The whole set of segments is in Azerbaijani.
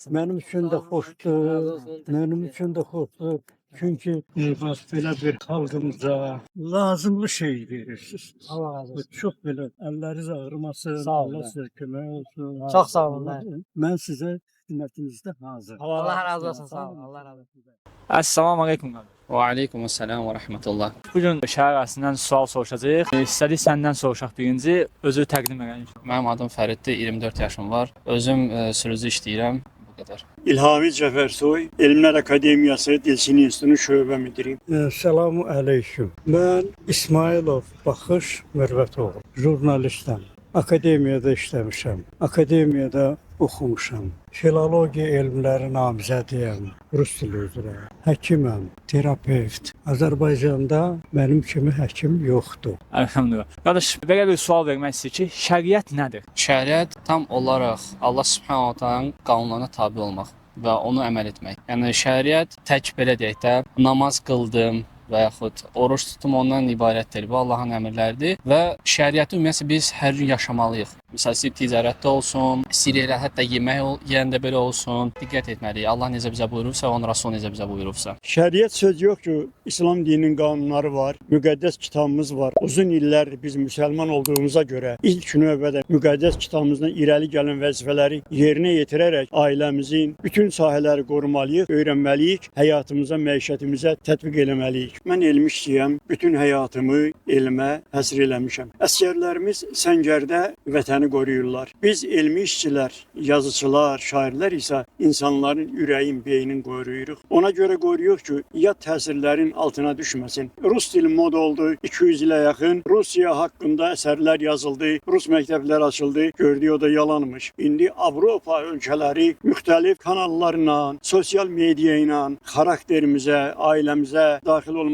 Mənim üçün də xoşdur. Mənim üçün də xoşdur. Çünki bax belə bir xalqımıza lazımlı şey verirsiniz. Allah razı olsun. Çox belə əlləriniz ağrımasın. Sağ olun. Allah sizə kömək olsun. Çox sağ olun, mən. Mən sizə xidmətinizdə hazır. Allah razı olsun. Sağ olun. Allah razı olsun. Assalamu alaikum. Və aleykumussalam və rəhmətullah. Bugün şəhər arasından sual soruşacağıq. İstədik səndən soruşaq birinci, özü təqdim edin. Mənim adım Fəriddir, 24 yaşım var. Özüm sürücü işləyirəm. Bu qədər. İlhami Cəfərsoy, Elmlər Akademiyası Dilçin İnstitutunun şöbə müdiriyim. Selamun aleyküm. Mən İsmailov Baxış Mürvətoğlu, jurnalistəm. Akademiyada işləmişəm. Akademiyada oxumuşam. Filologiya elmləri namizədiyəm. Rus dili üzrə. Həkiməm, terapevt. Azərbaycanda mənim kimi həkim yoxdur. Elhamdülillah. Qardaş, belə bir sual vermək istəyir ki, şəriət nədir? Şəriət tam olaraq Allah Subhanahu taala'nın qanunlarına tabe olmaq və onu əməl etmək. Yəni şəriət tək belə deyək də namaz qıldım və yaxud oruç tutum ondan ibarətdir. Bu Allahın əmrləridir və şəriəti ümumiyyətlə biz hər gün yaşamalıyıq. Məsələn, ticarətdə olsun, istəyirlər hətta yemək yeyəndə belə olsun, diqqət etməliyik. Allah necə bizə buyurursa, onun Rəsul necə bizə buyurursa. Şəriət söz yox ki, İslam dininin qanunları var, müqəddəs kitabımız var. Uzun illərdir biz müsəlman olduğumuza görə ilk növbədə müqəddəs kitabımızdan irəli gələn vəzifələri yerinə yetirərək ailəmizin bütün sahələri qorumalıyıq, öyrənməliyik, həyatımıza, məişətimizə tətbiq eləməliyik. Mən elm işçiyəm, bütün həyatımı elmə həsr eləmişəm. Əsgərlərimiz səngərdə vətəni qoruyurlar. Biz elmi işçilər, yazıçılar, şairlər isə insanların ürəyin, beynin qoruyuruq. Ona görə qoruyuruq ki, yad təsirlərin altına düşməsin. Rus dili mod oldu, 200 ilə yaxın Rusiya haqqında əsərlər yazıldı, Rus məktəbləri açıldı, gördük o da yalanmış. İndi Avropa ölkələri müxtəlif kanallarla, sosial media ilə xarakterimizə, ailəmizə daxil olmaqla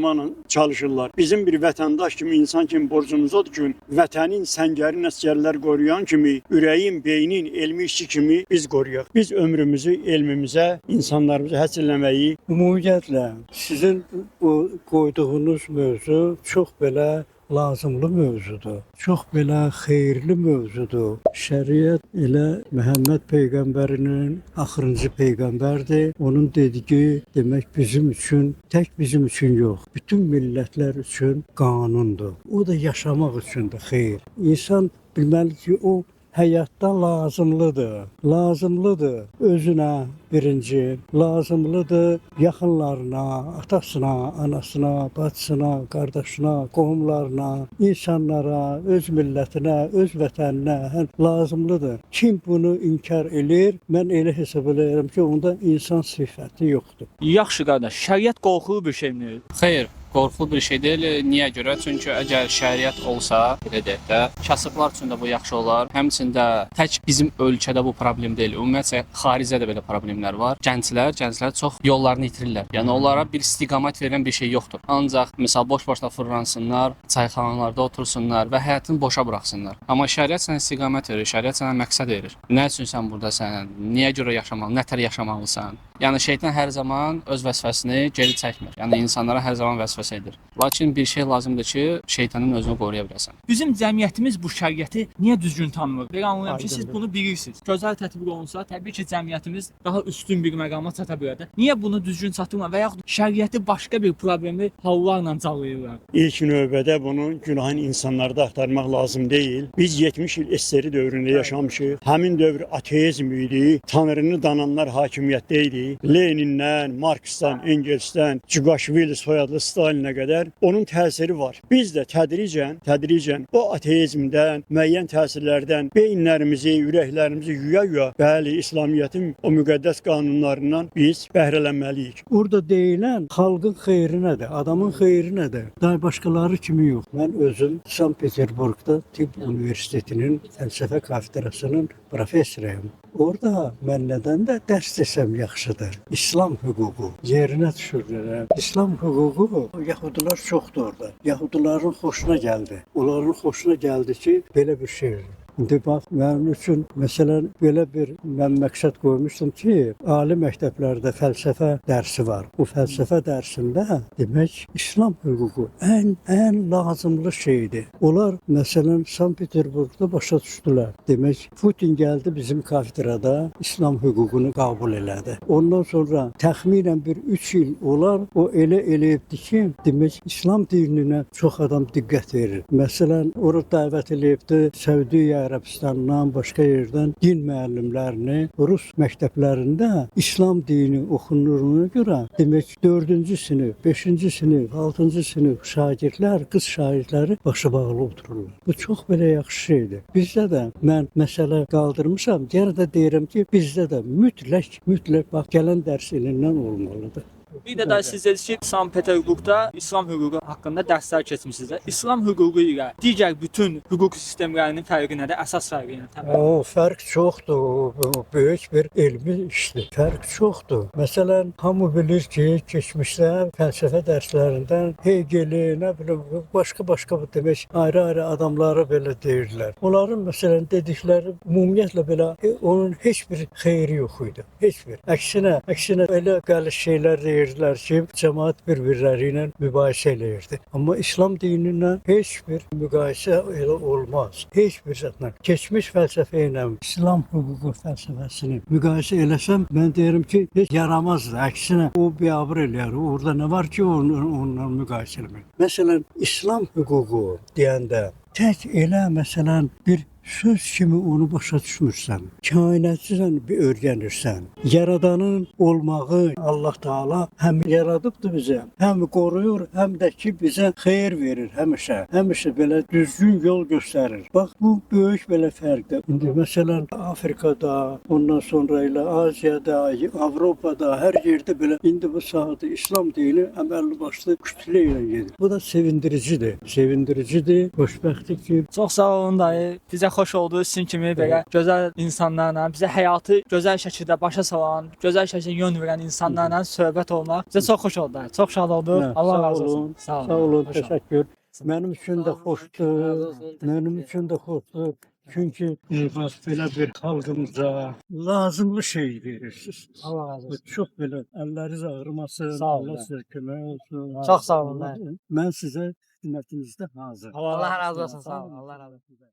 çalışırlar. Bizim bir vətəndaş kimi, insan kimi borcumuz odur ki, vətənin səngərin əsgərlər qoruyan kimi, ürəyin, beynin, elmi işçi kimi biz qoruyaq. Biz ömrümüzü elmimizə, insanlarımıza həsr eləməyi. Ümumiyyətlə, sizin bu qoyduğunuz mövzu çox belə lazımlı mövzudur. Çox belə xeyirli mövzudur. Şəriət elə Məhəmməd peyğəmbərinin axırıncı peyğəmbərdir. Onun dediyi demək bizim üçün, tək bizim üçün yox, bütün millətlər üçün qanundur. O da yaşamaq üçün də xeyir. İnsan bilməli ki, o həyatda lazımlıdır. Lazımlıdır özünə birinci, lazımlıdır yaxınlarına, atasına, anasına, bacısına, qardaşına, qohumlarına, insanlara, öz millətinə, öz vətəninə lazımlıdır. Kim bunu inkar edir, mən elə hesab edirəm ki, onda insan sifəti yoxdur. Yaxşı qardaş, şəriət qorxulu bir şeymi? Xeyr, qorxulu bir şey deyil. Niyə görə? Çünki əgər şəriət olsa, belə deyək də, kasıblar üçün də bu yaxşı olar. Həmçində tək bizim ölkədə bu problem deyil. Ümumiyyətlə xaricdə də belə problemlər var. Gənclər çox yollarını itirirlər. Yəni onlara bir istiqamət verilən bir şey yoxdur. Ancaq məsəl boş-boşuna fırlansınlar, çayxanalarda otursunlar və həyatını boşa buraxsınlar. Amma şəriət sənə istiqamət verir, şəriət sənə məqsəd verir. Nə üçün sən burdasan? Niyə görə yaşamalısan? Nətər yaşamalısan? Yəni şeytan hər zaman öz vəzifəsini geri çəkmir. Yəni insanlara hər zaman vəzifəsi edir. Lakin bir şey lazımdır ki, şeytanın özünü qoruya biləsən. Bizim cəmiyyətimiz bu şəriəti niyə düzgün tanımır? Belə anlayıram ki, siz bunu bilirsiniz. Gözəl tətbiq olunsa, təbii ki, cəmiyyətimiz daha üstün bir məqama çata bilər. Niyə bunu düzgün çatdırmır və yaxud şəriəti başqa bir problemli hallarla cavlayırlar? İlk növbədə bunun günahın insanlarda axtarmaq lazım deyil. Biz 70 il SSR dövründə yaşamışıq. Həmin dövr ateizm idi. Tanrını dananlar hakimiyyətdə idi. Lenindən, Marksdan, Engelsdən, Cüqaşvili soyadlı Stalinə qədər onun təsiri var. Biz də tədricən o ateizmdən, müəyyən təsirlərdən beyinlərimizi, ürəklərimizi yuya-yuya, bəli, İslamiyyətin o müqəddəs qanunlarından biz bəhrələnməliyik. Burada deyilən xalqın xeyrinədir, adamın xeyrinədir. Daha başqaları kimi yox. Mən özüm Sankt-Peterburqda Tibb Universitetinin fəlsəfə kafedrasının professoruyam. Orada mən nədən də dərs desəm yaxşıdır. İslam hüququ yerinə düşürlər. İslam hüququ Yahudiler çoxdur orada. Yahudilərin xoşuna gəldi. Onların xoşuna gəldi ki, belə bir şey İndi bax, mənim üçün məsələn belə bir mən məqsəd qoymuşdum ki, ali məktəblərdə fəlsəfə dərsi var. Bu fəlsəfə dərsində demək İslam hüququ ən lazımlı şeydir. Onlar məsələn Sankt-Peterburqda başa düşdülər. Demək Putin gəldi bizim kafedrada İslam hüququnu qəbul elədi. Ondan sonra təxminən bir 3 il olar o elə eləyibdi ki, demək İslam dininə çox adam diqqət verir. Məsələn, ora dəvət eləyibdi Səudiyyə Ərəbistanından, başqa yerdən din müəllimlərini rus məktəblərində İslam dini oxunduğuna görə demək 4-cü sinif, 5-ci sinif, 6-cı sinif şagirdlər, qız şagirdləri başı bağlı otururlar. Bu çox belə yaxşı şeydir. Bizdə də mən məsələ qaldırmışam, yenə də deyirəm ki, bizdə də mütləq bax gələn dərs ilindən olmalıdır. Bir də siz dediniz ki, Sankt-Peterburqda İslam hüququ haqqında dərslər keçmisiniz. İslam hüququ ilə digər bütün hüquq sistemlərinin fərqi nədir? Əsas fərqi nədir? O fərq çoxdur. O böyük bir elmi işdir. Fərq çoxdur. Məsələn, hamı bilir ki, keçmişdə fəlsəfə dərslərindən Hegeli, nə bilim, başqa demək ayrı-ayrı adamları belə deyirlər. Onların məsələn dedikləri ümumiyyətlə belə onun heç bir xeyri yox idi. Heç bir. Əksinə elə qəliz şeylər deyirdilər ki, cəmaət bir-birləri ilə mübahisə eləyirdi. Amma İslam dininlə heç bir müqayisə elə olmaz. Heç bir zətlə. Keçmiş fəlsəfə ilə İslam hüququ fəlsəfəsini müqayisə eləsəm, mən deyirəm ki, heç yaramazdı. Əksinə o biabır eləyər. Orada nə var ki, onunla müqayisə eləmək. Məsələn, İslam hüququ deyəndə tək elə məsələn bir söz kimi onu başa düşmürsən, kainatçıdan bir öyrənirsən. Yaradanın olmağı Allah Taala həm yaradıbdı bizə, həm qoruyur, həm də ki bizə xeyir verir həmişə. Həmişə belə düzgün yol göstərir. Bax bu böyük belə fərqdir. İndi məsələn Afrikada, ondan sonra elə Aziyada, Avropada, hər yerdə belə indi bu sahədə İslam dini əməlli başlı kütlə ilə gedir. Bu da sevindiricidir. Sevindiricidir, xoşbəxtdir ki. Çox sağ olun dayı. Bizə xoş oldu sizin kimi belə gözəl insanlarla, bizə həyatı gözəl şəkildə başa salan, gözəl şəkildə yön verən insanlarla söhbət olmaq bizə çox xoş oldu. Çox şad olduq. Allah razı olsun. Sağ olun, təşəkkür. Mənim üçün də xoşdur. Mənim üçün də xoşdur. Çünki bax belə bir xalqımıza lazımlı şey verirsiniz. Allah razı olsun. Çox belə əlləriniz ağrımasın. Sağ olun. Allah sizə kömək olsun. Çox sağ olun. Mən sizə xidmətinizdə hazır. Allah razı olsun. Sağ olun. Allah razı olsun.